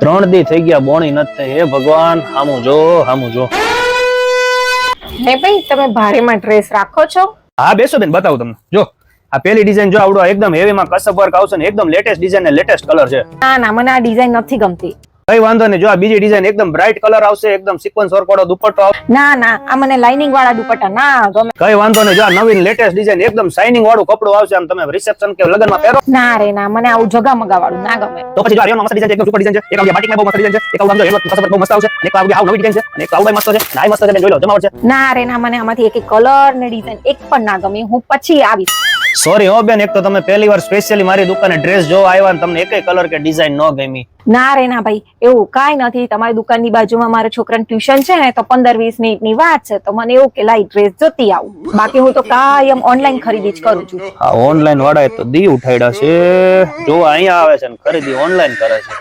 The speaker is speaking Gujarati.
3 દી થઈ ગયા બોણી નથી. હે ભગવાન, હામું જો હામું જો. હે ભાઈ, તમે ભારેમાં ડ્રેસ રાખો છો? હા બેસો બેન, બતાવું તમને. જો આ પેલી ડિઝાઇન જો, આવડો એકદમ હેવીમાં કસબ વર્ક આવશે ને, એકદમ લેટેસ્ટ ડિઝાઇન ને લેટેસ્ટ કલર છે. ના ના, મને આ ડિઝાઇન નથી ગમતી. કઈ વાંધો નહીં, જો આ બીજી ડિઝાઇન એકદમ બ્રાઇટ કલર આવશે, એકદમ સિક્વન્સ વર્ક વાળો દુપટ્ટો આવશે. ના ના, આ મને લાઇનિંગ વાળા દુપટ્ટા ના ગમે. કઈ વાંધો નહીં, જો આ નવીન લેટેસ્ટ ડિઝાઇન એકદમ શાઇનિંગ વાળું કપડું આવશે, આમ તમે રિસેપ્શન કે લગનમાં પહેરો. ના રે ના, મને આવું જગામગા વાળું ના ગમે. તો પછી જો આ મસ્ત ડિઝાઇન છે, એકદમ સુપર ડિઝાઇન છે. એક આ બાટિકમાં બહુ મસ્ત ડિઝાઇન છે, એક આવું સમજો એનો કસબ બહુ મસ્ત આવશે, અને એક આ નવી ડિઝાઇન છે, અને એક આવું મસ્ત છે, અને આ મસ્ત છે. બેન જોઈ લો, જમાવટ છે. ના રે ના, મને આમાંથી એક કલર ને ડિઝાઇન એક પણ ના ગમે. હું પછી આવીશ. સોરી હો બેન, એક તો તમે પહેલી વાર સ્પેશિયલી મારી દુકાને ડ્રેસ જોવા આવ્યા ને તમને એકેય કલર કે ડિઝાઇન ન ગમી. ના રે ના ભાઈ, એવું કાઈ નથી. તમારી દુકાનની બાજુમાં મારા છોકરાનું ટ્યુશન છે ને, તો 15-20 મિનિટની વાત છે, તો મને એવું કે લાઈ ડ્રેસ જોતી આવું. બાકી હું તો કાયમ ઓનલાઈન ખરીદી જ કરું છું. આ ઓનલાઈન વાળાએ તો દી ઉઠાડ્યા છે. જો અહીંયા આવે છે ને ખરીદી ઓનલાઈન કરે છે.